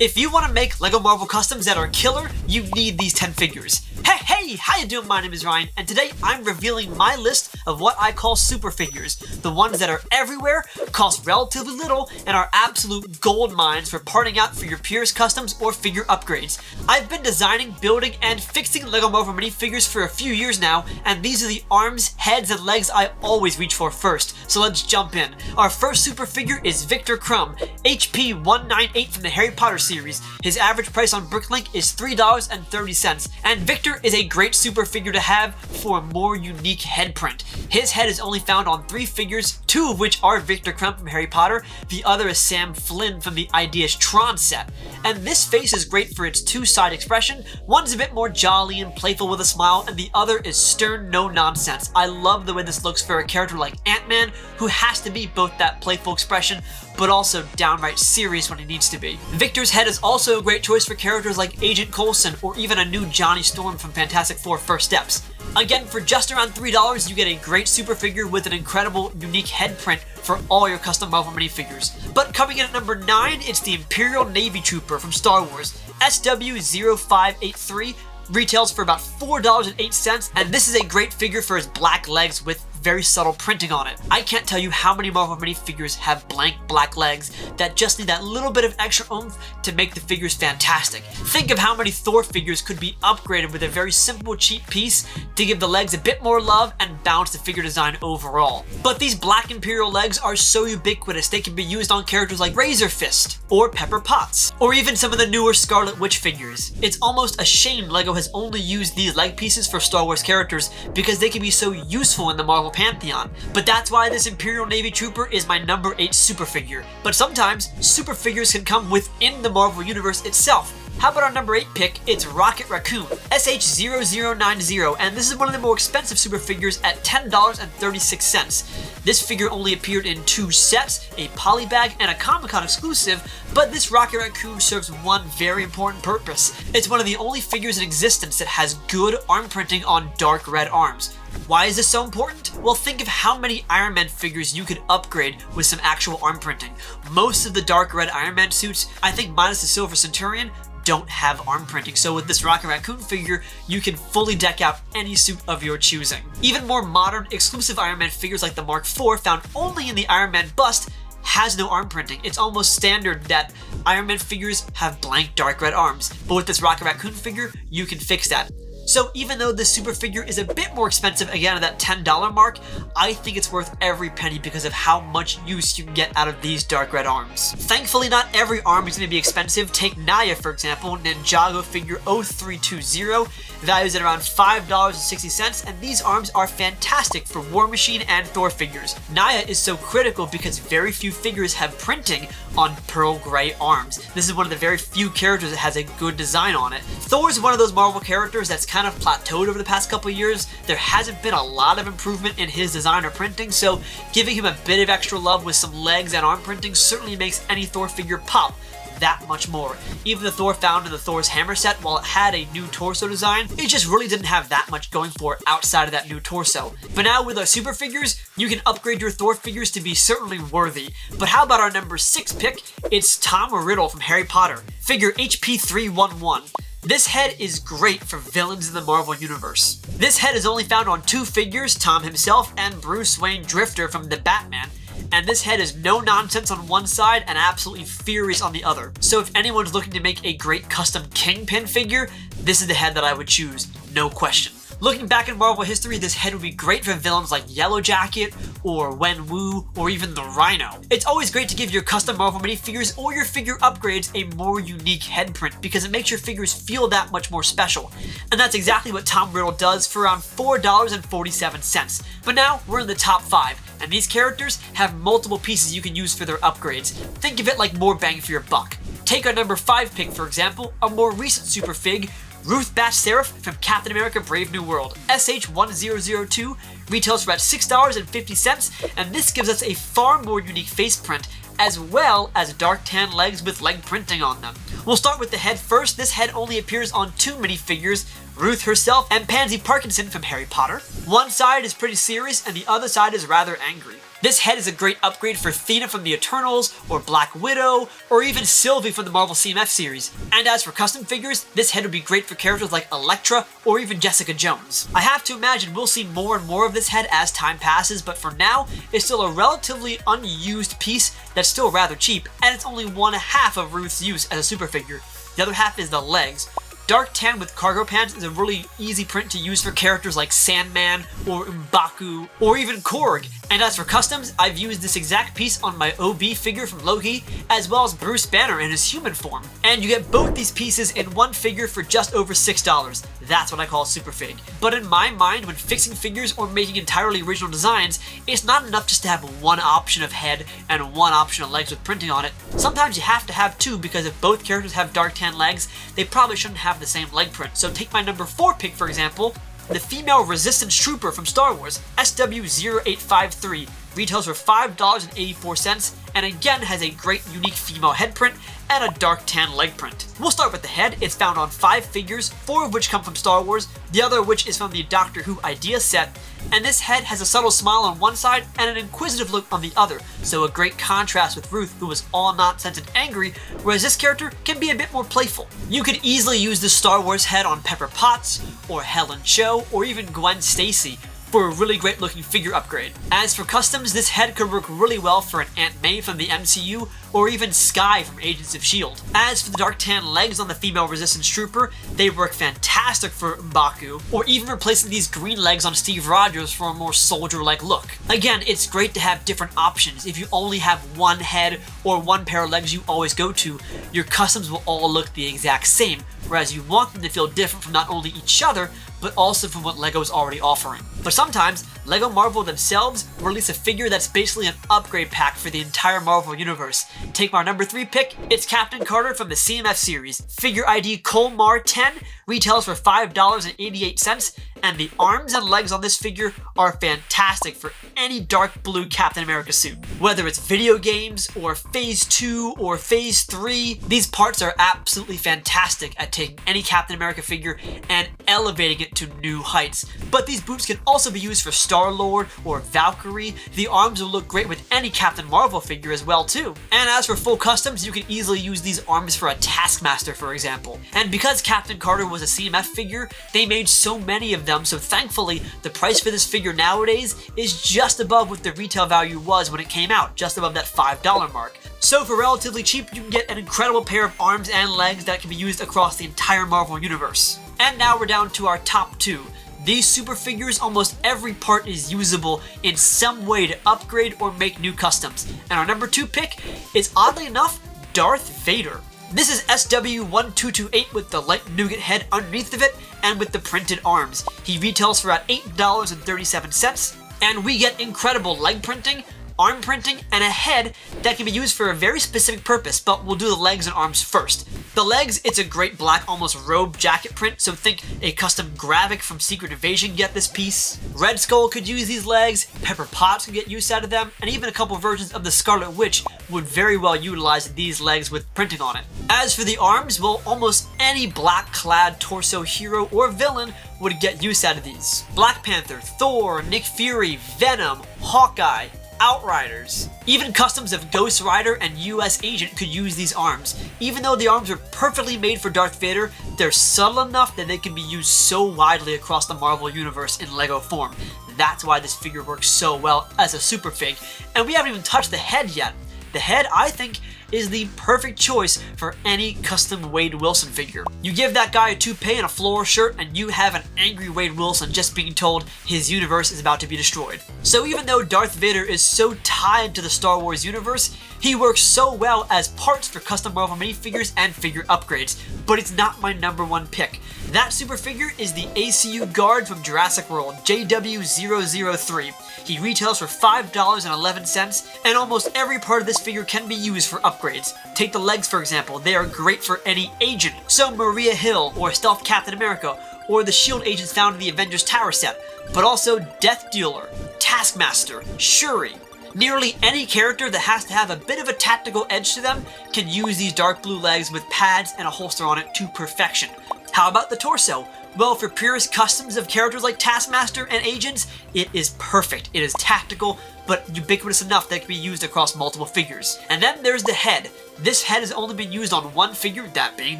If you want to make LEGO Marvel Customs that are killer, you need these 10 figures. Hey, how you doing? My name is Ryan, and today I'm revealing my list of what I call super figures. The ones that are everywhere, cost relatively little, and are absolute gold mines for parting out for your Purist customs or figure upgrades. I've been designing, building, and fixing LEGO Marvel minifigures for a few years now, and these are the arms, heads, and legs I always reach for first. So let's jump in. Our first super figure is Viktor Krum, HP 198 from the Harry Potter series. His average price on Bricklink is $3.30, and Viktor is a great super figure to have for a more unique head print. His head is only found on 3 figures, 2 of which are Viktor Krum from Harry Potter, the other is Sam Flynn from the Ideas Tron set. And this face is great for its 2-side expression. One's a bit more jolly and playful with a smile, and the other is stern, no nonsense. I love the way this looks for a character like Ant-Man, who has to be both that playful expression, but also downright serious when he needs to be. Viktor's head is also a great choice for characters like Agent Coulson or even a new Johnny Storm from Fantastic Four First Steps. Again, for just around $3, you get a great super figure with an incredible, unique head print for all your custom Marvel minifigures. But coming in at number 9, it's the Imperial Navy Trooper from Star Wars. SW0583 retails for about $4.08, and this is a great figure for his black legs with very subtle printing on it. I can't tell you how many Marvel minifigures have blank black legs that just need that little bit of extra oomph to make the figures fantastic. Think of how many Thor figures could be upgraded with a very simple, cheap piece to give the legs a bit more love and balance the figure design overall. But these black Imperial legs are so ubiquitous they can be used on characters like Razor Fist or Pepper Potts, or even some of the newer Scarlet Witch figures. It's almost a shame LEGO has only used these leg pieces for Star Wars characters because they can be so useful in the Marvel pantheon. But that's why this Imperial Navy Trooper is my number 8 super figure. But sometimes super figures can come within the Marvel universe itself. How about our number 8 pick? It's Rocket Raccoon, SH0090, and this is one of the more expensive super figures at $10.36. This figure only appeared in 2 sets, a polybag and a Comic-Con exclusive, but this Rocket Raccoon serves one very important purpose. It's one of the only figures in existence that has good arm printing on dark red arms. Why is this so important? Well, think of how many Iron Man figures you could upgrade with some actual arm printing. Most of the dark red Iron Man suits, I think minus the Silver Centurion, don't have arm printing, so with this Rocket Raccoon figure, you can fully deck out any suit of your choosing. Even more modern, exclusive Iron Man figures like the Mark IV, found only in the Iron Man bust, has no arm printing. It's almost standard that Iron Man figures have blank dark red arms, but with this Rocket Raccoon figure, you can fix that. So even though this super figure is a bit more expensive, again at that $10 mark, I think it's worth every penny because of how much use you can get out of these dark red arms. Thankfully, not every arm is going to be expensive. Take Naya, for example, Ninjago figure 0320, values at around $5.60, and these arms are fantastic for War Machine and Thor figures. Naya is so critical because very few figures have printing on pearl gray arms. This is one of the very few characters that has a good design on it. Thor is one of those Marvel characters that's kind of plateaued over the past couple of years. There hasn't been a lot of improvement in his design or printing, so giving him a bit of extra love with some legs and arm printing certainly makes any Thor figure pop that much more. Even the Thor found in the Thor's Hammer set, while it had a new torso design, it just really didn't have that much going for it outside of that new torso. But now with our super figures, you can upgrade your Thor figures to be certainly worthy. But how about our number 6 pick? It's Tom Riddle from Harry Potter, figure HP 311. This head is great for villains in the Marvel Universe. This head is only found on 2 figures, Tom himself and Bruce Wayne Drifter from The Batman, and this head is no nonsense on one side and absolutely furious on the other. So if anyone's looking to make a great custom Kingpin figure, this is the head that I would choose, no question. Looking back in Marvel history, this head would be great for villains like Yellow Jacket, or Wen Wu, or even the Rhino. It's always great to give your custom Marvel minifigures or your figure upgrades a more unique head print because it makes your figures feel that much more special. And that's exactly what Tom Riddle does for around $4.47. But now, we're in the top 5, and these characters have multiple pieces you can use for their upgrades. Think of it like more bang for your buck. Take our number 5 pick, for example, a more recent super fig, Ruth Batra from Captain America Brave New World, SH1002, retails for about $6.50, and this gives us a far more unique face print, as well as dark tan legs with leg printing on them. We'll start with the head first. This head only appears on 2 minifigures, Ruth herself and Pansy Parkinson from Harry Potter. One side is pretty serious and the other side is rather angry. This head is a great upgrade for Athena from the Eternals, or Black Widow, or even Sylvie from the Marvel CMF series. And as for custom figures, this head would be great for characters like Elektra or even Jessica Jones. I have to imagine we'll see more and more of this head as time passes, but for now, it's still a relatively unused piece that's still rather cheap, and it's only one half of Ruth's use as a super figure. The other half is the legs. Dark tan with cargo pants is a really easy print to use for characters like Sandman or M'Baku or even Korg. And as for customs, I've used this exact piece on my OB figure from Loki, as well as Bruce Banner in his human form. And you get both these pieces in one figure for just over $6. That's what I call a super fig. But in my mind, when fixing figures or making entirely original designs, it's not enough just to have one option of head and one option of legs with printing on it. Sometimes you have to have two, because if both characters have dark tan legs, they probably shouldn't have the same leg print. So take my number 4 pick, for example, the female Resistance Trooper from Star Wars, SW0853, retails for $5.84, and again has a great unique female head print and a dark tan leg print. We'll start with the head. It's found on 5 figures, 4 of which come from Star Wars, the other of which is from the Doctor Who idea set, and this head has a subtle smile on one side and an inquisitive look on the other, so a great contrast with Ruth, who was all nonsense and angry, whereas this character can be a bit more playful. You could easily use this Star Wars head on Pepper Potts, or Helen Cho, or even Gwen Stacy, for a really great looking figure upgrade. As for customs, this head could work really well for an Aunt May from the MCU, or even Skye from Agents of S.H.I.E.L.D. As for the dark tan legs on the female Resistance Trooper, they work fantastic for M'Baku, or even replacing these green legs on Steve Rogers for a more soldier-like look. Again, it's great to have different options. If you only have one head or one pair of legs you always go to, your customs will all look the exact same, whereas you want them to feel different from not only each other, but also from what LEGO is already offering. But sometimes, LEGO Marvel themselves release a figure that's basically an upgrade pack for the entire Marvel universe. Take my number 3 pick, it's Captain Carter from the CMF series. Figure ID Colmar 10 retails for $5.88, and the arms and legs on this figure are fantastic for any dark blue Captain America suit. Whether it's video games, or Phase 2, or Phase 3, these parts are absolutely fantastic at taking any Captain America figure and elevating it to new heights. But these boots can also be used for Star-Lord or Valkyrie. The arms will look great with any Captain Marvel figure as well too. And as for full customs, you can easily use these arms for a Taskmaster, for example. And because Captain Carter was a CMF figure, they made so many of them, so thankfully the price for this figure nowadays is just above what the retail value was when it came out, just above that $5 mark. So for relatively cheap, you can get an incredible pair of arms and legs that can be used across the entire Marvel universe. And now we're down to our top 2. These super figures, almost every part is usable in some way to upgrade or make new customs. And our number 2 pick is, oddly enough, Darth Vader. This is SW1228 with the light nougat head underneath of it and with the printed arms. He retails for about $8.37, and we get incredible leg printing, arm printing, and a head that can be used for a very specific purpose, but we'll do the legs and arms first. The legs, it's a great black, almost robe jacket print, so think a custom graphic from Secret Invasion get this piece. Red Skull could use these legs, Pepper Potts could get use out of them, and even a couple versions of the Scarlet Witch would very well utilize these legs with printing on it. As for the arms, well, almost any black-clad torso hero or villain would get use out of these. Black Panther, Thor, Nick Fury, Venom, Hawkeye, Outriders. Even customs of Ghost Rider and US Agent could use these arms. Even though the arms are perfectly made for Darth Vader, they're subtle enough that they can be used so widely across the Marvel Universe in LEGO form. That's why this figure works so well as a super fig. And we haven't even touched the head yet. The head, I think, is the perfect choice for any custom Wade Wilson figure. You give that guy a toupee and a floral shirt and you have an angry Wade Wilson just being told his universe is about to be destroyed. So even though Darth Vader is so tied to the Star Wars universe, he works so well as parts for custom Marvel minifigures and figure upgrades, but it's not my number 1 pick. That super figure is the ACU Guard from Jurassic World, JW003. He retails for $5.11, and almost every part of this figure can be used for upgrades. Take the legs for example, they are great for any agent, so Maria Hill or Stealth Captain America, or the S.H.I.E.L.D. agents found in the Avengers Tower set, but also Death Dealer, Taskmaster, Shuri. Nearly any character that has to have a bit of a tactical edge to them can use these dark blue legs with pads and a holster on it to perfection. How about the torso? Well, for Purist customs of characters like Taskmaster and agents, it is perfect. It is tactical, but ubiquitous enough that it can be used across multiple figures. And then there's the head. This head has only been used on one figure, that being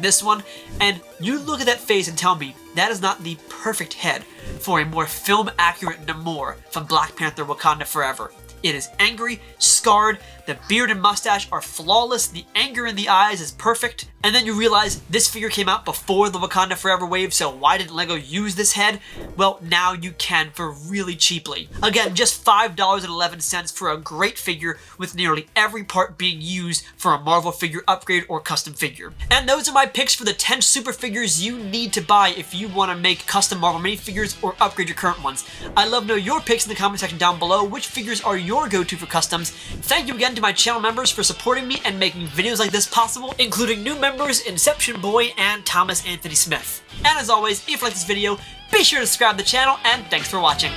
this one, and you look at that face and tell me that is not the perfect head for a more film-accurate Namor from Black Panther Wakanda Forever. It is angry, scarred, the beard and mustache are flawless, the anger in the eyes is perfect, and then you realize this figure came out before the Wakanda Forever wave, so why didn't LEGO use this head? Well, now you can for really cheaply. Again, just $5.11 for a great figure with nearly every part being used for a Marvel figure upgrade or custom figure. And those are my picks for the 10 super figures you need to buy if you want to make custom Marvel minifigures or upgrade your current ones. I'd love to know your picks in the comment section down below. Which figures are your go-to for customs? Thank you again to my channel members for supporting me and making videos like this possible, including new members Inception Boy and Thomas Anthony Smith. And as always, if you like this video, be sure to subscribe to the channel, and thanks for watching.